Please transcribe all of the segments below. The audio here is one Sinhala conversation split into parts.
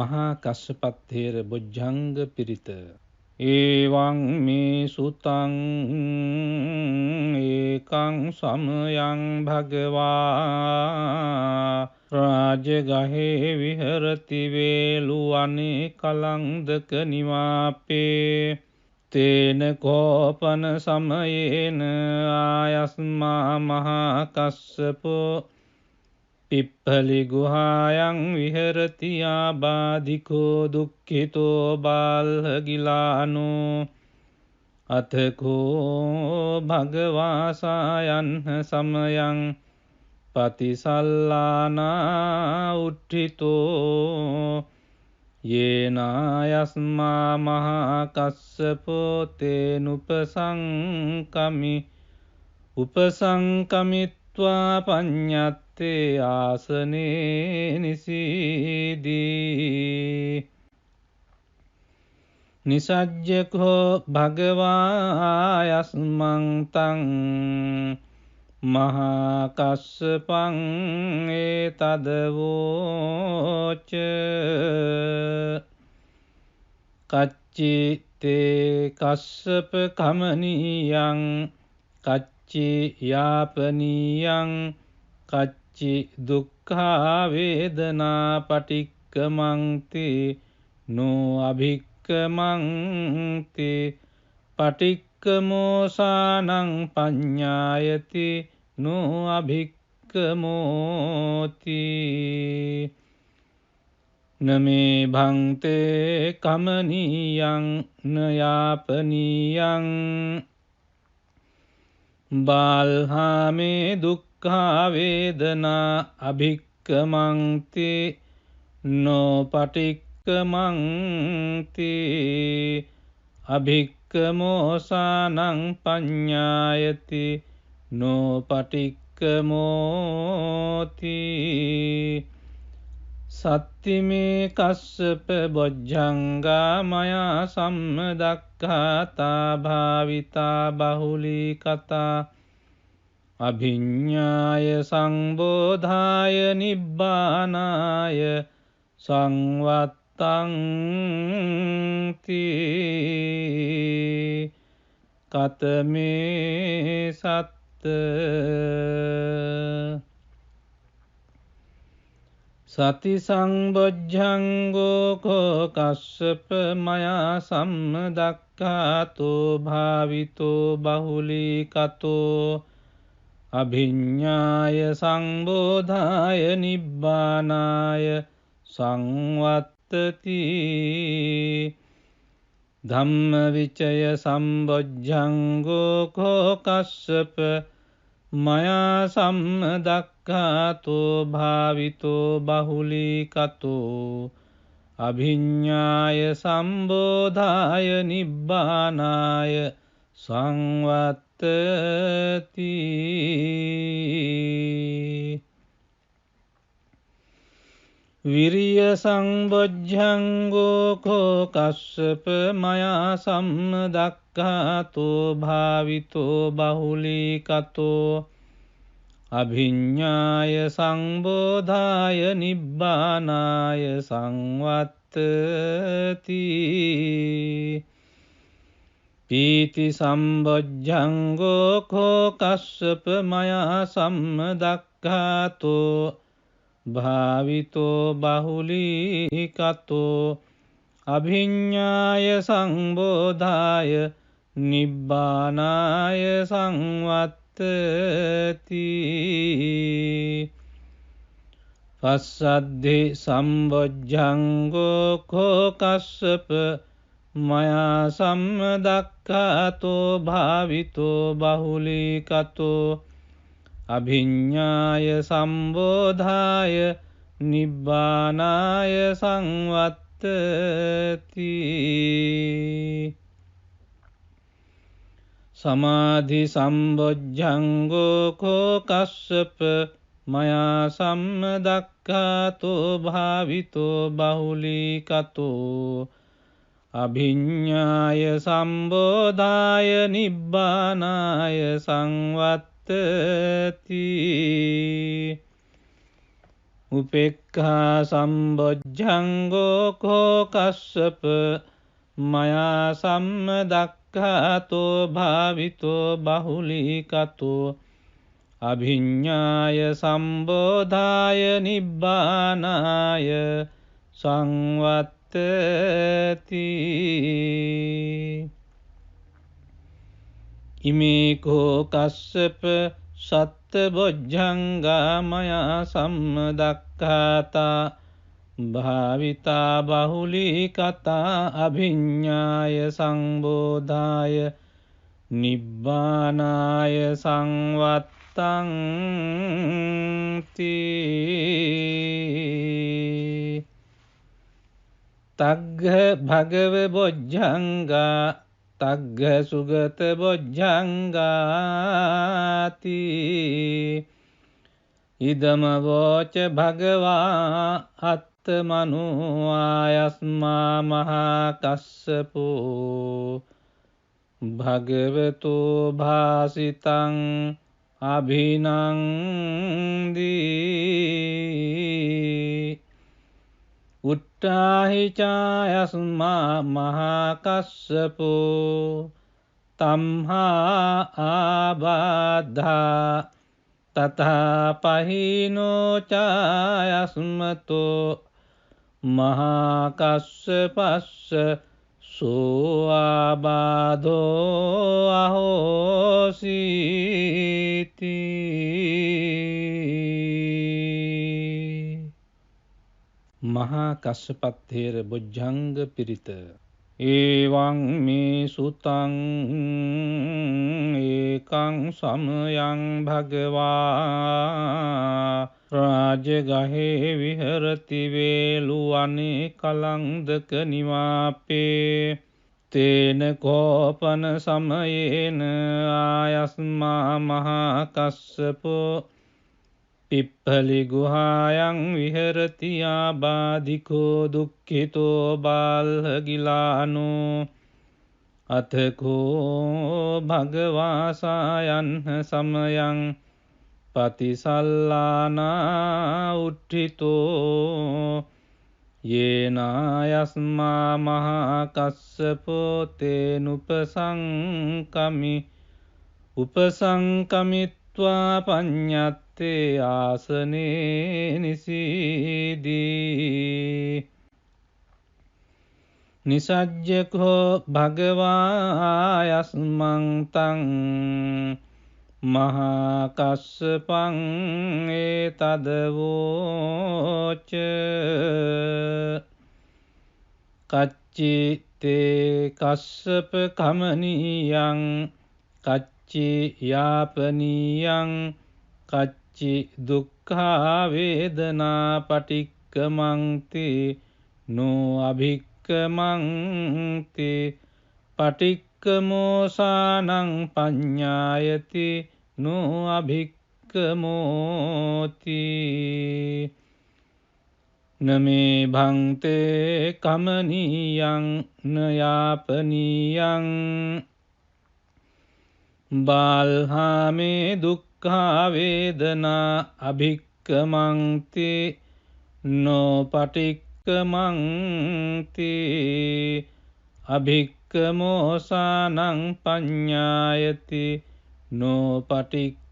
මහා කස්සපත්තේර බොජ්ජංග පිරිත. ඒවං මේ සුතං ඒකං සමයං භගවා රාජගහේ විහරති වේලුවනේ කලංදක නිවාපේ තේන කෝපන සමයේන ආයස්මා මහා කස්සපෝ පිප්පලි ගුහායන් විහෙරති ආබාධිකෝ දුක්ඛිතෝ බාල්හගිලානෝ අතකෝ භගවාසායන්හ සමයං පතිසල්ලානා උට්ඨිතෝ යේනායස්මා මහා කස්සපෝ තේනුපසංකමි උපසංකමිත්වා පඤ්ඤත්තේ ආසනේ නිසීදී නිසජ්ජකෝ භගවායස්මං තං මහා කස්සපං ඒතදවෝච කච්චි තේ කස්සප කමනීයං කච්චි යාපනීයං කච්චි දුක්ඛා වේදනා පටික්කමන්ති නෝ අභික්කමන්ති පටික්කමෝසානං පඤ්ඤායති නෝ අභික්කමෝති නමේ භන්තේ කමනීයං නයාපනීයං බාල්හාමේ දුක්ඛා වේදනා අභික්කමන්ති නෝ පටික්කමන්ති අභික්කමෝසානං පඤ්ඤායති නෝ පටික්කමෝති සත්තිමේ කස්සප බොජ්ජංගා මයා සම්මදක්ඛාතා භාවිතා බහුලී කතා අභිඤ්ඤාය සංබෝධාය නිබ්බානාය සංවත්තං තී කතමේ සත්ත සති සංබොජ්ජංගෝ කෝ කස්සප මයා සම්මදක්ඛාතෝ භාවිතෝ බහුලී කතෝ අභිඤ්ඤාය සංබෝධාය නිබ්බානාය සංවත්තති ධම්මවිචය සම්බොජ්ජංගෝ කෝ කස්සප මයා සම්මදක්ඛාතෝ භාවිතෝ බහුලී කතෝ අභිඤ්ඤාය සම්බෝධාය නිබ්බානාය සංවත්තති විරිය සංබොජ්ජංගෝ කෝ කස්සප මයා සම්මදක්ඛාතෝ භාවිතෝ බහුලී කතෝ අභිඤ්ඤාය සංබෝධාය නිබ්බානාය සංවත්තති පීති සම්බොජ්ජංගෝ කෝ කස්සප මයා සම්මදක්ඛාතෝ භාවිතෝ බහුලී කතෝ අභිඤ්ඤාය සංබෝධාය නිබ්බානාය සංවත්තති පස්සද්ධි සම්බොජ්ජංගෝ කෝ කස්සප මයා සම්මදක්ඛාතෝ භාවිතෝ බහුලී කතෝ අභිඤ්ඤාය සම්බෝධාය නිබ්බානාය සංවත්තති සමාධි සම්බොජ්ජංගෝ කෝ කස්සප මයා සම්මදක්ඛාතෝ භාවිතෝ බහුලී කතෝ අභිඤ්ඤාය සම්බෝධාය නිබ්බානාය සංවත්තති උපෙක්ඛා සම්බොජ්ජංගෝ කෝ කස්සප මයා සම්මදක්ඛාතෝ භාවිතෝ බහුලීකතෝ අභිඤ්ඤාය සම්බෝධාය නිබ්බානාය සංවත්තති ඉමේකෝ කස්සප සත්තබොජ්ජංගා මයා සම්මදක්ඛාතා භාවිතා බහුලීකතා අභිඤ්ඤාය සංබෝධාය නිබ්බානාය සංවත්තං තග්ග භගව බොජ්ජංගා තග්ග සුගත බොජ්ජංගාති ඉදම වෝච භගවා අත්තමනු ආයස්මා මහා කස්සපෝ භගවතු භාසිතං අභිනන්දී උට්ටාහි චායස්මා මහා කස්සපෝ තම්හා ආබාධා තථා පහිනෝ චායස්මතෝ මහා කස්සපස්ස සෝ ආබාධෝ අහෝසීති මහා කස්සපත්තේර බොජ්ජංග පිරිත ඒවං මේ සුතං ඒකං සමයං භගවා රාජගහේ විහරති වේලුවනේ කලංදක නිවාපේ තේන කෝපන සමයේන ආයස්මා මහා කස්සපෝ පිප්පලි ගුහායන් විහරති ආබාධිකෝ දුක්ඛිතෝ බාල්හගිලානෝ අතකෝ භගවාසායන්හ සමයං පතිසල්ලානා උට්ඨිතෝ යේනායස්මා මහා කස්සපෝ තේනුපසංකමි උපසංකමිත්වා පඤ්ඤත්තේ ආසනේ නිසීදී නිසජ්ජකෝ භගවායස්මං තං මහා කස්සපං ඒතදවෝච කච්චි තේ කස්සප කමනීයං කච්චි යාපනීයං කච්චි දුක්ඛා වේදනා පටික්කමන්ති නෝ අභික්කමන්ති පටික්කමෝසානං පඤ්ඤායති නෝ අභික්කමෝති නමේ භන්තේ කමනීයං නයාපනීයං බාල්හාමේ දුක්ඛා වේදනා අභික්කමන්ති නෝ පටික්කමන්ති අභික්කමෝසානං පඤ්ඤායති නෝ පටික්කමෝති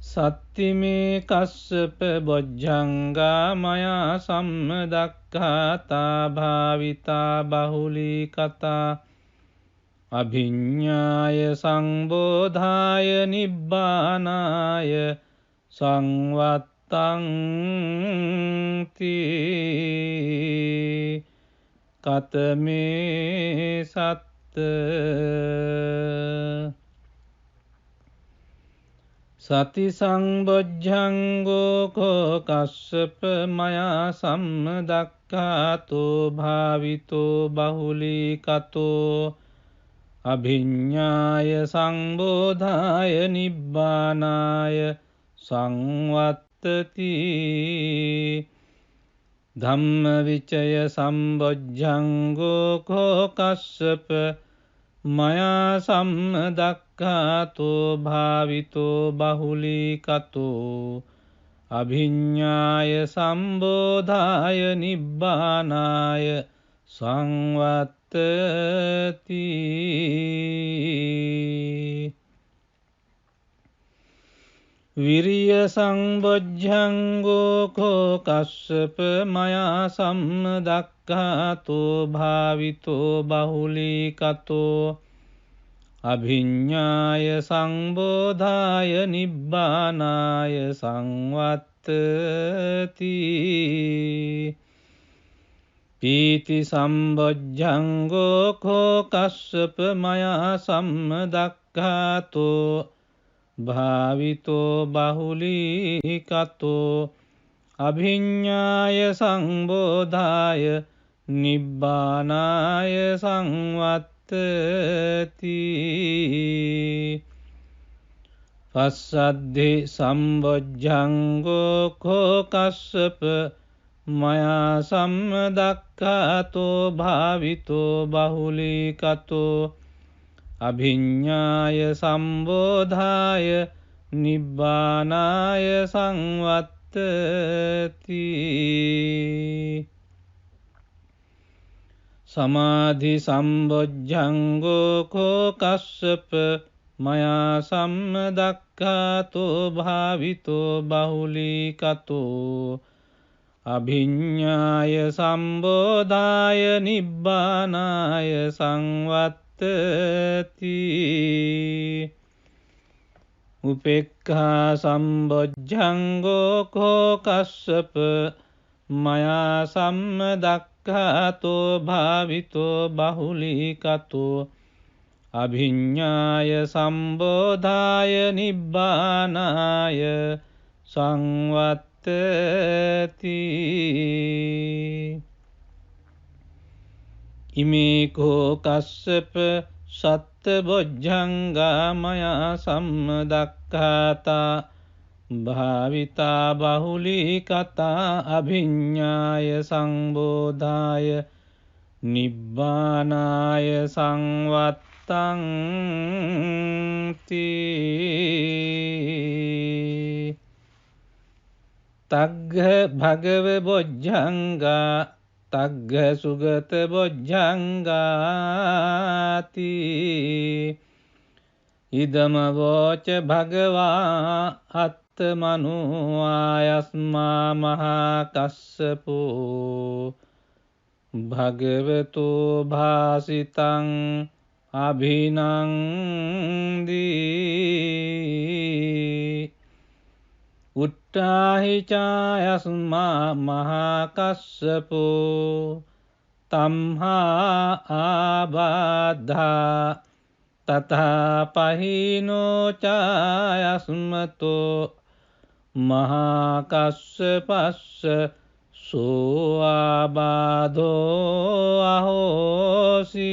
සත්තිමේ කස්සප බොජ්ජංගා මයා සම්මදක්ඛාතා භාවිතා බහුලීකතා අභිඤ්ඤාය සංබෝධාය නිබ්බානාය සංවත්තං කතමේ සත්ත සති සංබොජ්ජංගෝ කෝ කස්සප මයා සම්මදක්ඛාතෝ භාවිතෝ බහුලීකතෝ අභිඤ්ඤාය සංබෝධාය නිබ්බානාය සංවත්තති ධම්මවිචය සම්බොජ්ජංගෝ කෝ කස්සප මයා සම්මදක්ඛාතෝ භාවිතෝ බහුලීකතෝ අභිඤ්ඤාය සම්බෝධාය නිබ්බානාය සංවත්තති. විරිය සංබොජ්ජංගෝ කෝ කස්සප මයා සම්මදක්ඛාතෝ භාවිතෝ බහුලීකතෝ අභිඤ්ඤාය සංබෝධාය නිබ්බානාය සංවත්තති. පීති සම්බොජ්ජංගෝ කෝ කස්සප මයා සම්මදක්ඛාතෝ භාවිතෝ බහුලීකතෝ අභිඤ්ඤාය සංබෝධාය නිබ්බානාය සංවත්තති. පස්සද්ධි සම්බොජ්ජංගෝ කෝ කස්සප මයා සම්මදක්ඛාතෝ භාවිතෝ බහුලීකතෝ අභිඤ්ඤාය සම්බෝධාය නිබ්බානාය සංවත්තති. සමාධි සම්බොජ්ජංගෝ කෝ කස්සප මයා සම්මදක්ඛාතෝ භාවිතෝ බහුලීකතෝ අභිඤ්ඤාය සම්බෝධාය නිබ්බානාය සංවත්තති. උපේක්ඛා සම්බොජ්ජංගෝ කෝ කස්සප මයා සම්මදක්ඛාතෝ භාවිතෝ බහුලීකතෝ අභිඤ්ඤාය සම්බෝධාය නිබ්බානාය සංවත්තති. ඉමේ කෝ කස්සප සත්බොජ්ජංගා මයා සම්මදක්ඛාතා භාවිතා බහුලීකතා අභිඤ්ඤාය සංබෝධාය නිබ්බානාය සංවත්තංති. තග්ග භගව බොජ්ජංගා තග්ග සුගත බොජ්ජංගාති. ඉදම වෝච භගවා අත්තමනෝ ආයස්මා මහා කස්සපෝ භගවතෝ භාසිතං අභිනන්දී. උට්ඨාහි චායස්මා මහා කස්සපෝ තම්හා ආබාධා තථා පහිනෝ චායස්මතෝ මහා කස්සපස්ස සෝ ආබාධෝ අහෝසීති.